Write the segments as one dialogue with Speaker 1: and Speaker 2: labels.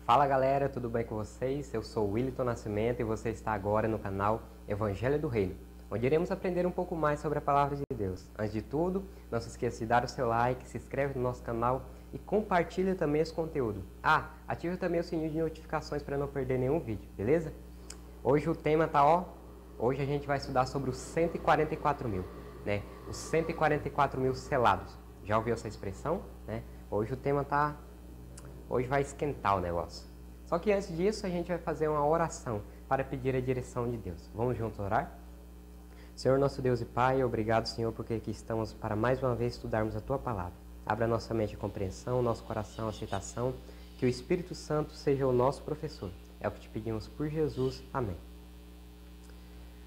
Speaker 1: Fala galera, tudo bem com vocês? Eu sou o Willton Nascimento e você está agora no canal Evangelho do Reino, onde iremos aprender um pouco mais sobre a Palavra de Deus. Antes de tudo, não se esqueça de dar o seu like, se inscreve no nosso canal e compartilha também esse conteúdo. Ative também o sininho de notificações para não perder nenhum vídeo, beleza? Hoje o tema tá hoje a gente vai estudar sobre os 144 mil, né? Os 144 mil selados. Já ouviu essa expressão, né? Hoje o tema Hoje vai esquentar o negócio. Só que antes disso, a gente vai fazer uma oração para pedir a direção de Deus. Vamos juntos orar? Senhor nosso Deus e Pai, obrigado, Senhor, porque aqui estamos para mais uma vez estudarmos a Tua Palavra. Abra nossa mente a compreensão, nosso coração a aceitação, que o Espírito Santo seja o nosso professor. É o que te pedimos por Jesus. Amém.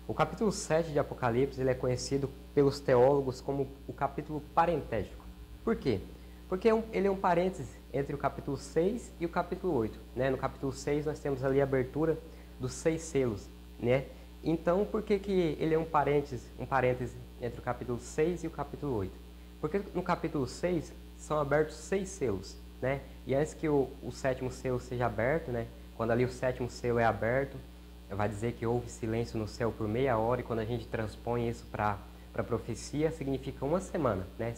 Speaker 1: O capítulo 7 de Apocalipse ele é conhecido pelos teólogos como o capítulo parentético. Por quê? Porque ele é um parêntese entre o capítulo 6 e o capítulo 8. Né? No capítulo 6 nós temos ali a abertura dos 6 selos. Né? Então, por que ele é um parêntese entre o capítulo 6 e o capítulo 8? Porque no capítulo 6 são abertos 6 selos. Né? E antes que o sétimo selo seja aberto, né? Quando ali o sétimo selo é aberto, vai dizer que houve silêncio no céu por meia hora, e quando a gente transpõe isso para a profecia, significa uma semana. Né?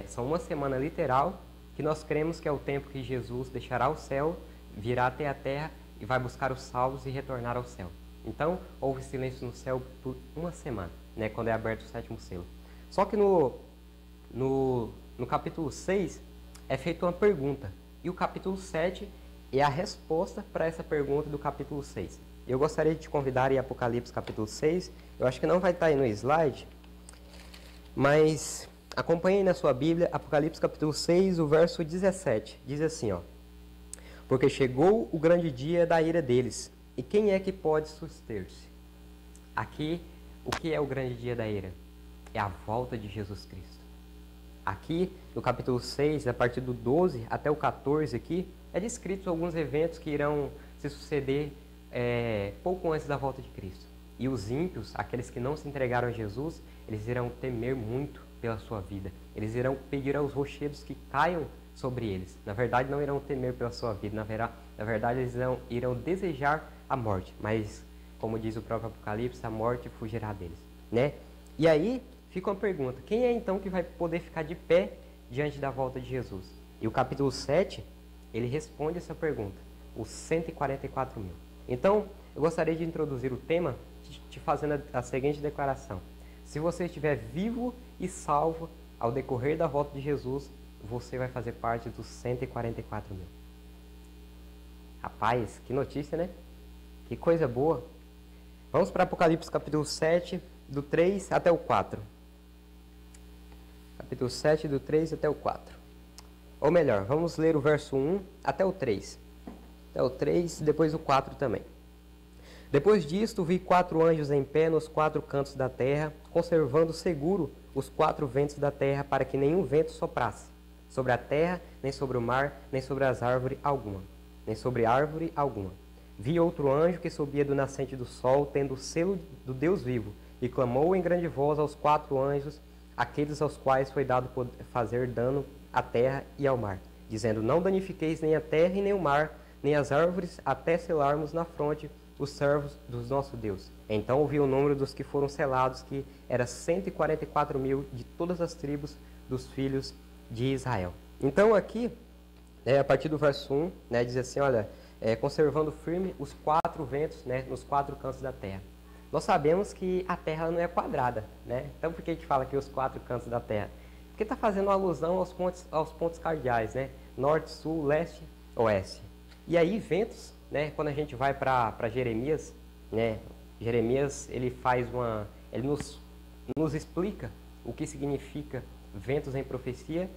Speaker 1: São uma semana literal, que nós cremos que é o tempo que Jesus deixará o céu, virá até a terra e vai buscar os salvos e retornar ao céu. Então, houve silêncio no céu por uma semana, né, quando é aberto o sétimo selo. Só que no capítulo 6 é feita uma pergunta, e o capítulo 7 é a resposta para essa pergunta do capítulo 6. Eu gostaria de te convidar em Apocalipse capítulo 6, eu acho que não vai estar aí no slide, mas acompanhe na sua Bíblia, Apocalipse capítulo 6, o verso 17. Diz assim, porque chegou o grande dia da ira deles, e quem é que pode suster-se? Aqui, o que é o grande dia da ira? É a volta de Jesus Cristo. Aqui, no capítulo 6, a partir do 12 até o 14 aqui, é descrito alguns eventos que irão se suceder pouco antes da volta de Cristo. E os ímpios, aqueles que não se entregaram a Jesus, eles irão temer muito pela sua vida. Eles irão pedir aos rochedos que caiam sobre eles. Na verdade, não irão temer pela sua vida. Na verdade, eles irão desejar a morte. Mas, como diz o próprio Apocalipse, a morte fugirá deles. Né? E aí, fica uma pergunta. Quem é então que vai poder ficar de pé diante da volta de Jesus? E o capítulo 7, ele responde essa pergunta. Os 144 mil. Então, eu gostaria de introduzir o tema te fazendo a seguinte declaração. Se você estiver vivo e salvo ao decorrer da volta de Jesus, você vai fazer parte dos 144 mil. Rapaz, que notícia, né? Que coisa boa. Vamos para Apocalipse capítulo 7, do 3 até o 4. Capítulo 7, do 3 até o 4. Ou melhor, vamos ler o verso 1 até o 3. Até o 3 e depois o 4 também. Depois disto, vi 4 anjos em pé nos 4 cantos da terra, conservando seguro os 4 ventos da terra, para que nenhum vento soprasse sobre a terra, nem sobre o mar, nem sobre as árvores alguma, nem sobre árvore alguma. Vi outro anjo que subia do nascente do sol, tendo o selo do Deus vivo, e clamou em grande voz aos 4 anjos, aqueles aos quais foi dado fazer dano à terra e ao mar, dizendo: não danifiqueis nem a terra e nem o mar, nem as árvores, até selarmos na fronte os servos do nosso Deus. Então ouvi o número dos que foram selados, que era 144 mil de todas as tribos dos filhos de Israel. Então aqui, a partir do verso 1, né, diz assim, olha, conservando firme os 4 ventos, né, nos 4 cantos da terra. Nós sabemos que a terra não é quadrada, né? Então por que a gente fala aqui os 4 cantos da terra? Porque está fazendo uma alusão aos pontos cardeais, né? Norte, sul, leste, oeste. E aí ventos, né, quando a gente vai para Jeremias, né, Jeremias ele nos explica o que significa ventos em profecia.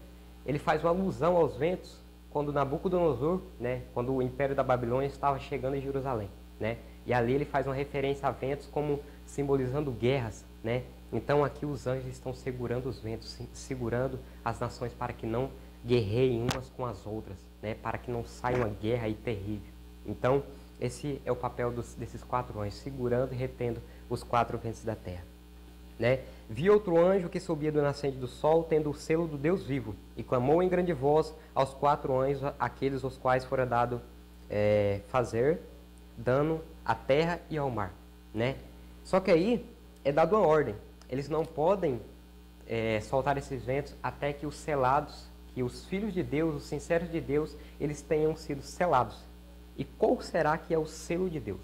Speaker 1: Ele faz uma alusão aos ventos quando Nabucodonosor, né, quando o Império da Babilônia estava chegando em Jerusalém, né, e ali ele faz uma referência a ventos como simbolizando guerras, né. Então aqui os anjos estão segurando os ventos, segurando as nações para que não guerreiem umas com as outras, né, para que não saia uma guerra aí terrível. Então, esse é o papel desses 4 anjos, segurando e retendo os 4 ventos da terra. Né? Vi outro anjo que subia do nascente do sol, tendo o selo do Deus vivo, e clamou em grande voz aos 4 anjos, aqueles aos quais fora dado fazer dano à terra e ao mar, né? Só que aí é dado uma ordem. Eles não podem soltar esses ventos até que os selados, que os filhos de Deus, os sinceros de Deus, eles tenham sido selados. E qual será que é o selo de Deus?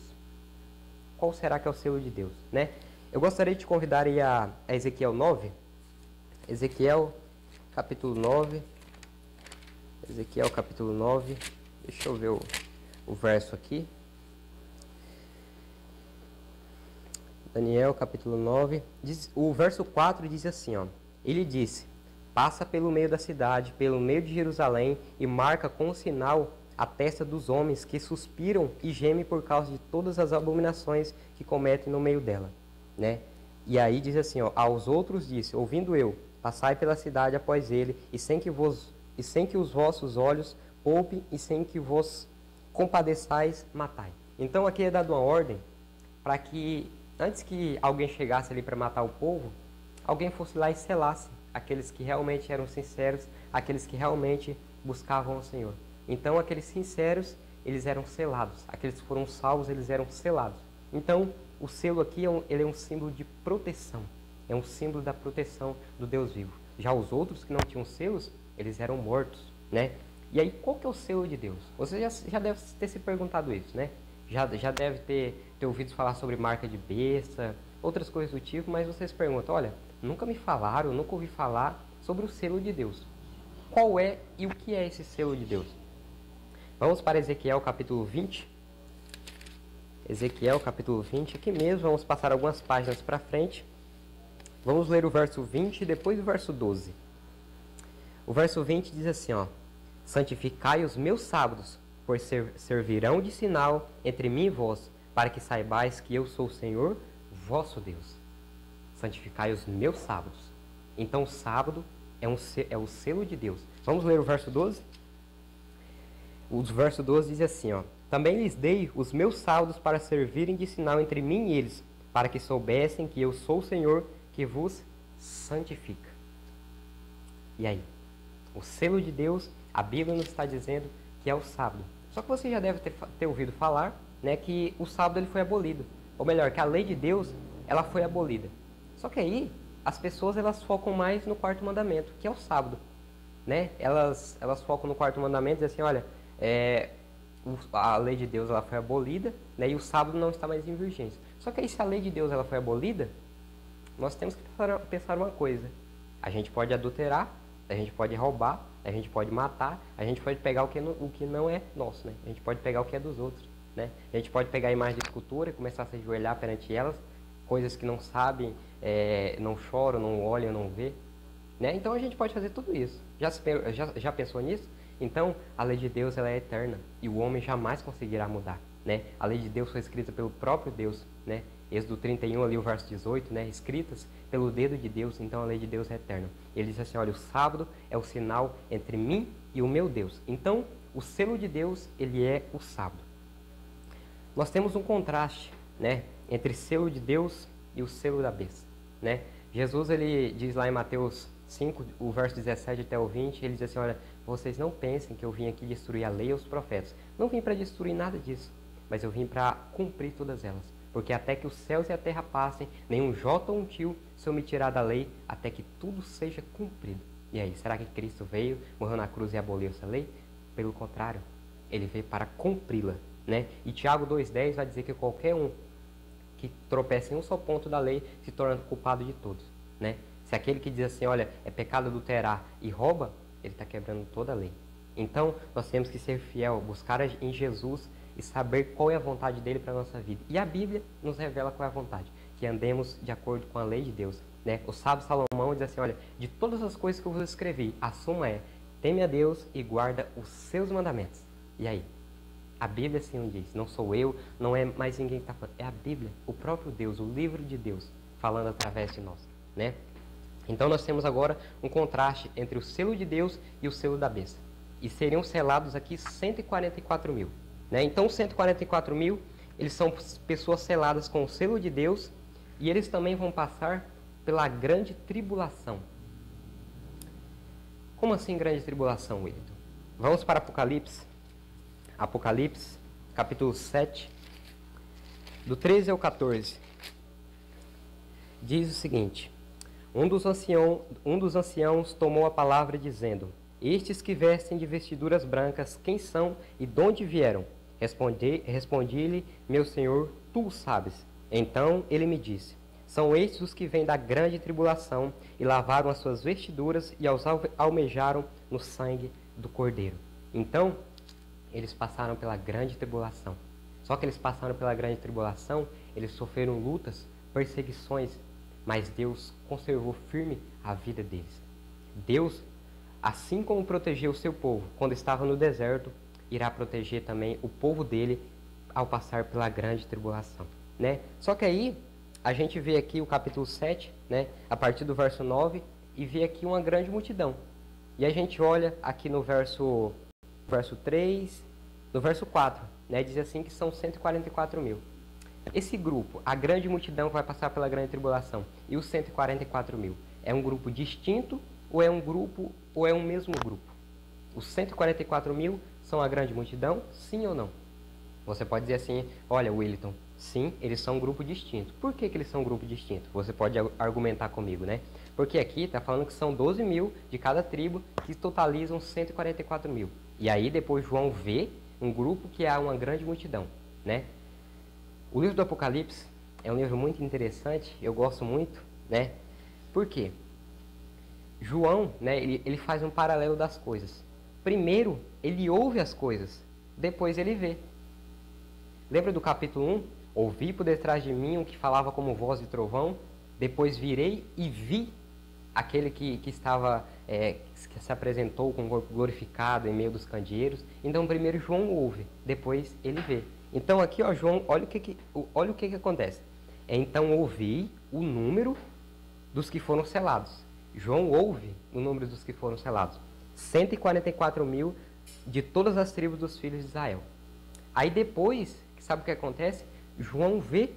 Speaker 1: Qual será que é o selo de Deus, né? Eu gostaria de te convidar aí a Ezequiel 9. Ezequiel, capítulo 9. Ezequiel, capítulo 9. Deixa eu ver o verso aqui. Daniel, capítulo 9. O verso 4 diz assim, ó. Ele disse: passa pelo meio da cidade, pelo meio de Jerusalém, e marca com um sinal a testa dos homens que suspiram e gemem por causa de todas as abominações que cometem no meio dela, né? E aí diz assim, ó, aos outros disse, ouvindo eu, passai pela cidade após ele, e sem que os vossos olhos poupem, e sem que vos compadeçais, matai. Então aqui é dado uma ordem para que, antes que alguém chegasse ali para matar o povo, alguém fosse lá e selasse aqueles que realmente eram sinceros, aqueles que realmente buscavam o Senhor. Então, aqueles sinceros, eles eram selados. Aqueles que foram salvos, eles eram selados. Então, o selo aqui, ele é um símbolo de proteção. É um símbolo da proteção do Deus vivo. Já os outros que não tinham selos, eles eram mortos, né? E aí, qual que é o selo de Deus? Você já deve ter se perguntado isso, né? Já deve ter ouvido falar sobre marca de besta, outras coisas do tipo, mas você se pergunta, olha, nunca me falaram, nunca ouvi falar sobre o selo de Deus. Qual é e o que é esse selo de Deus? Vamos para Ezequiel capítulo 20. Ezequiel capítulo 20, aqui mesmo, vamos passar algumas páginas para frente. Vamos ler o verso 20 e depois o verso 12. O verso 20 diz assim, ó: santificai os meus sábados, pois servirão de sinal entre mim e vós, para que saibais que eu sou o Senhor, vosso Deus. Santificai os meus sábados. Então o sábado é o selo de Deus. Vamos ler o verso 12? O verso 12 diz assim, ó: também lhes dei os meus sábados para servirem de sinal entre mim e eles, para que soubessem que eu sou o Senhor que vos santifica. E aí? O selo de Deus, a Bíblia nos está dizendo que é o sábado. Só que você já deve ter ouvido falar, né, que o sábado ele foi abolido. Ou melhor, que a lei de Deus ela foi abolida. Só que aí as pessoas elas focam mais no quarto mandamento, que é o sábado, né? Elas focam no quarto mandamento e dizem assim, olha, a lei de Deus ela foi abolida, né, e o sábado não está mais em vigência. Só que aí se a lei de Deus ela foi abolida, nós temos que pensar uma coisa. A gente pode adulterar, a gente pode roubar, a gente pode matar, a gente pode pegar o que não é nosso, né? A gente pode pegar o que é dos outros, né? A gente pode pegar a imagem de escultura e começar a se ajoelhar perante elas, coisas que não sabem, não choram, não olham, não vê, né? Então a gente pode fazer tudo isso. Já pensou nisso? Então a lei de Deus ela é eterna e o homem jamais conseguirá mudar, né? A lei de Deus foi escrita pelo próprio Deus, né? Êxodo 31, ali o verso 18, né? Escritas pelo dedo de Deus, então a lei de Deus é eterna. Ele diz assim, olha, o sábado é o sinal entre mim e o meu Deus. Então, o selo de Deus, ele é o sábado. Nós temos um contraste, né? Entre selo de Deus e o selo da besta, né? Jesus, ele diz lá em Mateus 5, o verso 17 até o 20, ele diz assim, olha, vocês não pensem que eu vim aqui destruir a lei e os profetas. Não vim para destruir nada disso, mas eu vim para cumprir todas elas. Porque até que os céus e a terra passem, nenhum jota ou um tio se omitirá da lei, até que tudo seja cumprido. E aí, será que Cristo veio, morreu na cruz e aboliu essa lei? Pelo contrário, ele veio para cumpri-la, né? E Tiago 2,10 vai dizer que qualquer um que tropeça em um só ponto da lei se torna culpado de todos, né? Se aquele que diz assim, olha, é pecado adulterar e rouba, ele está quebrando toda a lei. Então, nós temos que ser fiel, buscar em Jesus e saber qual é a vontade dele para a nossa vida. E a Bíblia nos revela qual é a vontade, que andemos de acordo com a lei de Deus, né? O sábio Salomão diz assim, olha, de todas as coisas que eu vos escrevi, a suma é, teme a Deus e guarda os seus mandamentos. E aí? A Bíblia assim o diz, não sou eu, não é mais ninguém que está falando, é a Bíblia, o próprio Deus, o livro de Deus, falando através de nós, né? Então nós temos agora um contraste entre o selo de Deus e o selo da besta. E seriam selados aqui 144 mil. Né? Então, os 144 mil, eles são pessoas seladas com o selo de Deus e eles também vão passar pela grande tribulação. Como assim grande tribulação, Wilton? Vamos para Apocalipse. Apocalipse, capítulo 7, do 13 ao 14. Diz o seguinte: um dos anciãos tomou a palavra dizendo: estes que vestem de vestiduras brancas, quem são e de onde vieram? Respondi-lhe, meu senhor, tu o sabes. Então ele me disse: são estes os que vêm da grande tribulação e lavaram as suas vestiduras e os almejaram no sangue do Cordeiro. Então, eles passaram pela grande tribulação. Só que eles passaram pela grande tribulação, eles sofreram lutas, perseguições, mas Deus conservou firme a vida deles. Deus, assim como protegeu o seu povo quando estava no deserto, irá proteger também o povo dele ao passar pela grande tribulação, né? Só que aí a gente vê aqui o capítulo 7, né, a partir do verso 9, e vê aqui uma grande multidão. E a gente olha aqui no verso 3, no verso 4, né, diz assim que são 144 mil. Esse grupo, a grande multidão vai passar pela grande tribulação, e os 144 mil, é um grupo distinto ou é um mesmo grupo? Os 144 mil são a grande multidão, sim ou não? Você pode dizer assim: olha, Williton, sim, eles são um grupo distinto. Por que eles são um grupo distinto? Você pode argumentar comigo, né? Porque aqui está falando que são 12 mil de cada tribo, que totalizam 144 mil. E aí depois João vê um grupo que é uma grande multidão, né? O livro do Apocalipse é um livro muito interessante, eu gosto muito, né? Por quê? João, né, ele faz um paralelo das coisas. Primeiro, ele ouve as coisas, depois ele vê. Lembra do capítulo 1? Ouvi por detrás de mim um que falava como voz de trovão, depois virei e vi aquele que estava, que se apresentou com o corpo glorificado em meio dos candeeiros. Então, primeiro João ouve, depois ele vê. Então, aqui, ó, João, olha o que acontece. Então, ouvi o número dos que foram selados. João ouve o número dos que foram selados. 144 mil de todas as tribos dos filhos de Israel. Aí depois, sabe o que acontece? João vê,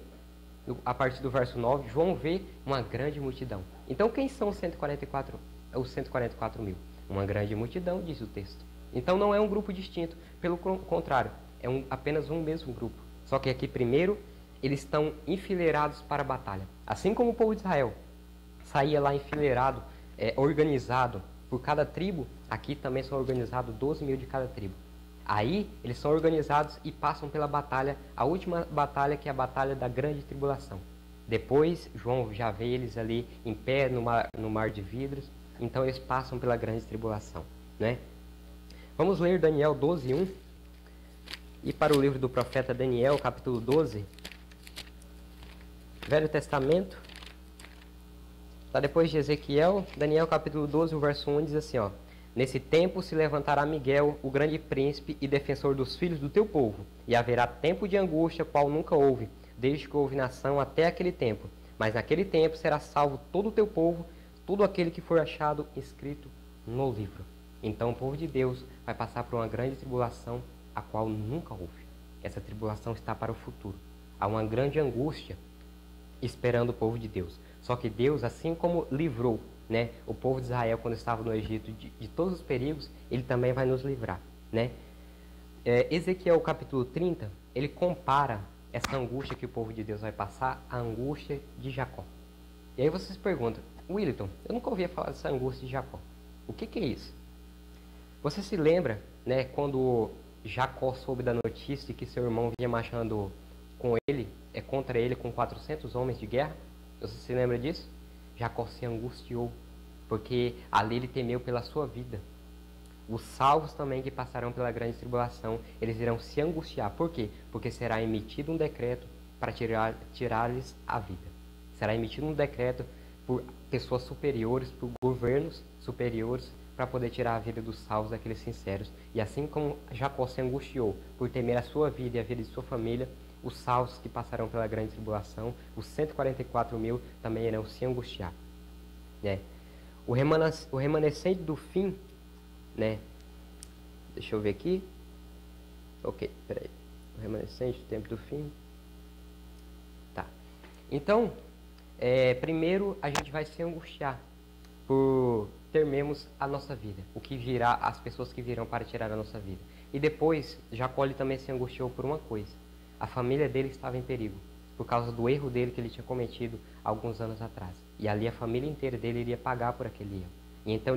Speaker 1: a partir do verso 9, João vê uma grande multidão. Então, quem são os 144 mil? Uma grande multidão, diz o texto. Então, não é um grupo distinto. Pelo contrário, é apenas um mesmo grupo. Só que aqui, primeiro, eles estão enfileirados para a batalha. Assim como o povo de Israel saía lá enfileirado, organizado por cada tribo, aqui também são organizados 12 mil de cada tribo. Aí, eles são organizados e passam pela batalha, a última batalha, que é a batalha da grande tribulação. Depois, João já vê eles ali em pé no mar de vidros, então eles passam pela grande tribulação, né? Vamos ler Daniel 12, 1. E para o livro do profeta Daniel, capítulo 12, Velho Testamento. Tá depois de Ezequiel, Daniel capítulo 12, o verso 1 diz assim, ó: nesse tempo se levantará Miguel, o grande príncipe e defensor dos filhos do teu povo, e haverá tempo de angústia, qual nunca houve, desde que houve nação até aquele tempo. Mas naquele tempo será salvo todo o teu povo, todo aquele que for achado escrito no livro. Então o povo de Deus vai passar por uma grande tribulação, a qual nunca houve. Essa tribulação está para o futuro. Há uma grande angústia esperando o povo de Deus. Só que Deus, assim como livrou, né, o povo de Israel quando estava no Egito de todos os perigos, ele também vai nos livrar, né? Ezequiel capítulo 30, ele compara essa angústia que o povo de Deus vai passar à angústia de Jacó. E aí vocês perguntam: Williton, eu nunca ouvi falar dessa angústia de Jacó. O que é isso? Você se lembra, né, quando Jacó soube da notícia de que seu irmão vinha marchando contra ele com 400 homens de guerra? Você se lembra disso? Jacó se angustiou, porque ali ele temeu pela sua vida. Os salvos também que passarão pela grande tribulação, eles irão se angustiar. Por quê? Porque será emitido um decreto para tirar-lhes a vida. Será emitido um decreto por pessoas superiores, por governos superiores, para poder tirar a vida dos salvos, daqueles sinceros. E assim como Jacó se angustiou por temer a sua vida e a vida de sua família, os salvos que passarão pela grande tribulação, os 144 mil, também irão se angustiar, né? O remanescente do fim, né? Deixa eu ver aqui. Ok, peraí. O remanescente do tempo do fim. Tá. Então, primeiro a gente vai se angustiar por temermos a nossa vida. O que virá, as pessoas que virão para tirar a nossa vida. E depois, Jacó ele também se angustiou por uma coisa. A família dele estava em perigo, por causa do erro dele que ele tinha cometido alguns anos atrás. E ali a família inteira dele iria pagar por aquele erro. E então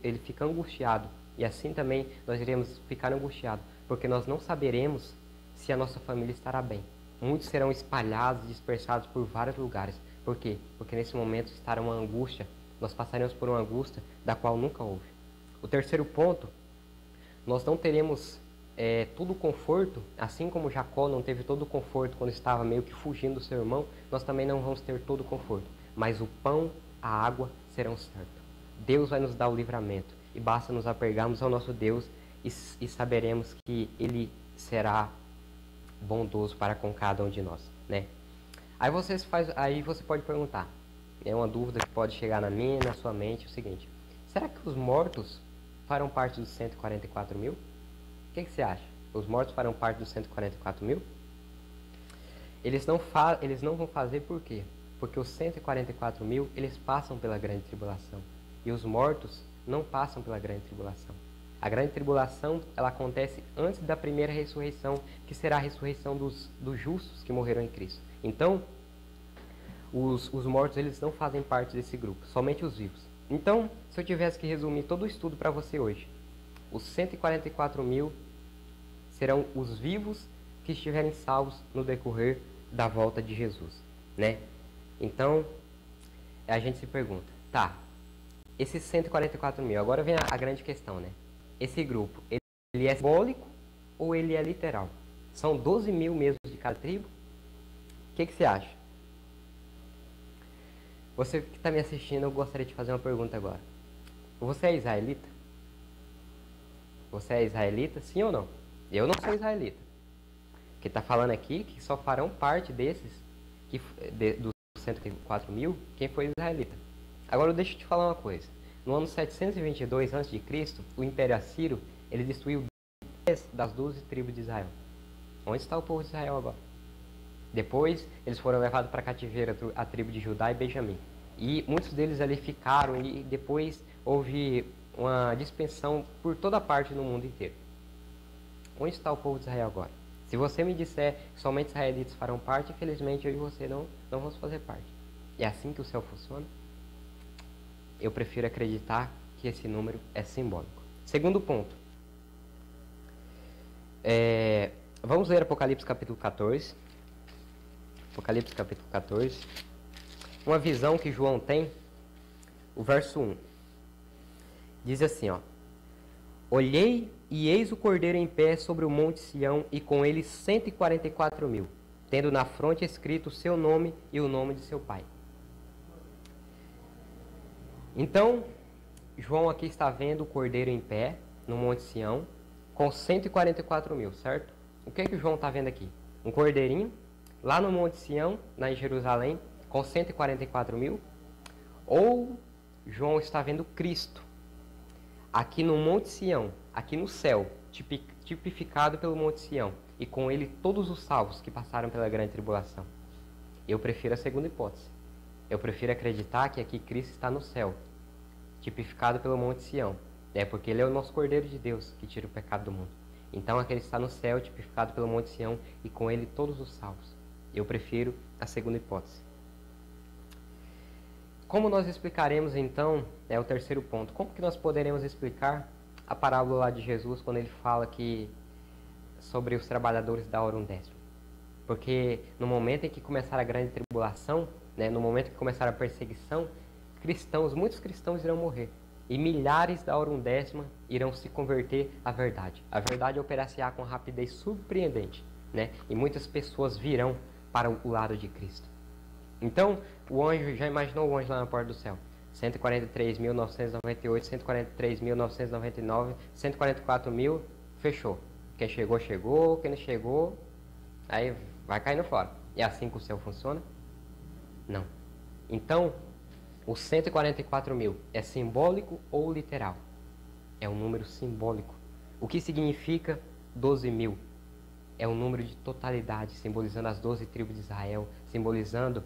Speaker 1: ele fica angustiado. E assim também nós iremos ficar angustiados, porque nós não saberemos se a nossa família estará bem. Muitos serão espalhados, dispersados por vários lugares. Por quê? Porque nesse momento estará uma angústia. Nós passaremos por uma angústia da qual nunca houve. O terceiro ponto, nós não teremos todo o conforto, assim como Jacó não teve todo o conforto quando estava meio que fugindo do seu irmão, nós também não vamos ter todo o conforto. Mas o pão, a água serão certos. Deus vai nos dar o livramento. E basta nos apegarmos ao nosso Deus e saberemos que Ele será bondoso para com cada um de nós, né? Aí você pode perguntar, é uma dúvida que pode chegar na minha e na sua mente, é o seguinte: será que os mortos farão parte dos 144 mil? O que você acha? Os mortos farão parte dos 144 mil? Eles não vão fazer por quê? Porque os 144 mil, eles passam pela grande tribulação. E os mortos não passam pela grande tribulação. A grande tribulação, ela acontece antes da primeira ressurreição, que será a ressurreição dos justos que morreram em Cristo. Então, os mortos, eles não fazem parte desse grupo, somente os vivos. Então, se eu tivesse que resumir todo o estudo para você hoje, os 144 mil serão os vivos que estiverem salvos no decorrer da volta de Jesus, né? Então, a gente se pergunta, tá, esses 144 mil, agora vem a grande questão, né? Esse grupo, ele é simbólico ou ele é literal? São 12 mil mesmo de cada tribo? O que você acha? Você que está me assistindo, eu gostaria de fazer uma pergunta agora. Você é israelita? Você é israelita, sim ou não? Eu não sou israelita. Que está falando aqui que só farão parte desses, dos 104 mil, quem foi israelita. Agora deixa eu te falar uma coisa. No ano 722 a.C., o Império Assírio, ele destruiu 10 das 12 tribos de Israel. Onde está o povo de Israel agora? Depois, eles foram levados para cativeiro a tribo de Judá e Benjamim. E muitos deles ali ficaram e depois houve uma dispersão por toda parte no mundo inteiro. Onde está o povo de Israel agora? Se você me disser que somente israelitas farão parte, infelizmente eu e você não vamos fazer parte. É assim que o céu funciona? Eu prefiro acreditar que esse número é simbólico. Segundo ponto. Vamos ler Apocalipse capítulo 14. Apocalipse capítulo 14. Uma visão que João tem. O verso 1. Diz assim, ó. Olhei e eis o Cordeiro em pé sobre o monte Sião e com ele 144 mil, tendo na fronte escrito o seu nome e o nome de seu pai. Então, João aqui está vendo o Cordeiro em pé no monte Sião com 144 mil, certo? O que que o João está vendo aqui? Um cordeirinho lá no monte Sião, lá em Jerusalém, com 144 mil? Ou João está vendo Cristo aqui no Monte Sião, aqui no céu, tipificado pelo Monte Sião, e com ele todos os salvos que passaram pela grande tribulação? Eu prefiro a segunda hipótese. Eu prefiro acreditar que aqui Cristo está no céu, tipificado pelo Monte Sião, porque ele é o nosso Cordeiro de Deus, que tira o pecado do mundo. Então aquele está no céu, tipificado pelo Monte Sião, e com ele todos os salvos. Eu prefiro a segunda hipótese. Como nós explicaremos então, o terceiro ponto, como que nós poderemos explicar a parábola lá de Jesus quando ele fala sobre os trabalhadores da hora undécima? Porque no momento em que começar a grande tribulação, no momento em que começar a perseguição, muitos cristãos irão morrer. E milhares da hora undécima irão se converter à verdade. A verdade operar-se-á com rapidez surpreendente, e muitas pessoas virão para o lado de Cristo. Então, o anjo, já imaginou o anjo lá na porta do céu? 143.998, 143.999, 144 mil, fechou. Quem chegou, chegou. Quem não chegou, aí vai caindo fora. É assim que o céu funciona? Não. Então, os 144 mil é simbólico ou literal? É um número simbólico. O que significa 12 mil? É um número de totalidade, simbolizando as 12 tribos de Israel, simbolizando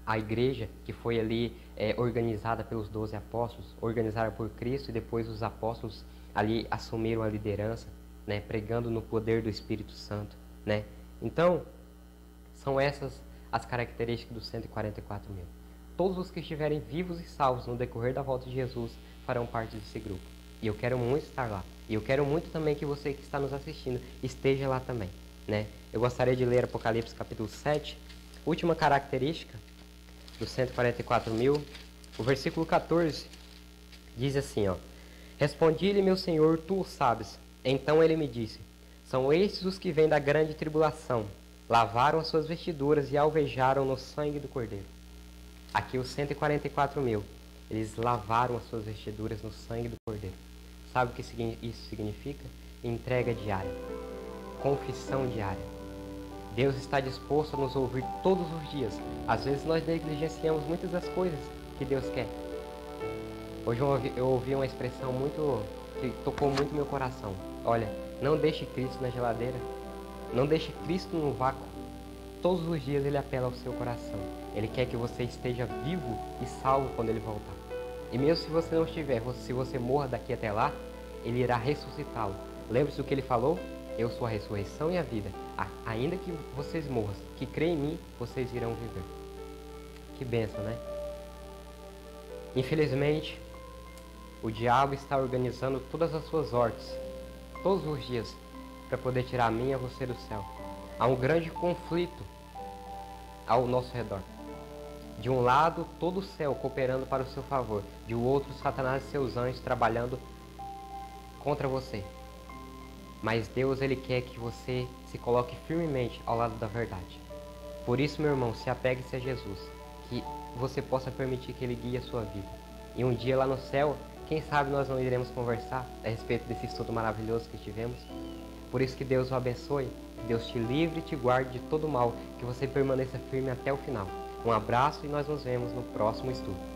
Speaker 1: a igreja que foi ali organizada pelos 12 apóstolos, organizada por Cristo, e depois os apóstolos ali assumiram a liderança. né? Pregando no poder do Espírito Santo, né? Então, são essas as características dos 144 mil. Todos os que estiverem vivos e salvos no decorrer da volta de Jesus farão parte desse grupo. E eu quero muito estar lá. E eu quero muito também que você que está nos assistindo esteja lá também, né? Eu gostaria de ler Apocalipse capítulo 7, última característica dos 144 mil. O versículo 14 diz assim, ó: Respondi-lhe, meu Senhor, tu o sabes. Então ele me disse: São estes os que vêm da grande tribulação, lavaram as suas vestiduras e alvejaram no sangue do Cordeiro. Aqui os 144 mil, eles lavaram as suas vestiduras no sangue do Cordeiro. Sabe o que isso significa? Entrega diária, confissão diária. Deus está disposto a nos ouvir todos os dias. Às vezes nós negligenciamos muitas das coisas que Deus quer. Hoje eu ouvi uma expressão que tocou muito meu coração. Olha, não deixe Cristo na geladeira. Não deixe Cristo no vácuo. Todos os dias Ele apela ao seu coração. Ele quer que você esteja vivo e salvo quando Ele voltar. E mesmo se você não estiver, se você morra daqui até lá, Ele irá ressuscitá-lo. Lembre-se do que Ele falou? Eu sou a ressurreição e a vida. Ainda que vocês morram, que creem em mim, vocês irão viver. Que bênção, né? Infelizmente, o diabo está organizando todas as suas hortes, todos os dias, para poder tirar a mim e a você do céu. Há um grande conflito ao nosso redor. De um lado, todo o céu cooperando para o seu favor. De outro, Satanás e seus anjos trabalhando contra você. Mas Deus, Ele quer que você se coloque firmemente ao lado da verdade. Por isso, meu irmão, se apegue-se a Jesus, que você possa permitir que Ele guie a sua vida. E um dia lá no céu, quem sabe nós não iremos conversar a respeito desse estudo maravilhoso que tivemos. Por isso que Deus o abençoe, que Deus te livre e te guarde de todo mal, que você permaneça firme até o final. Um abraço e nós nos vemos no próximo estudo.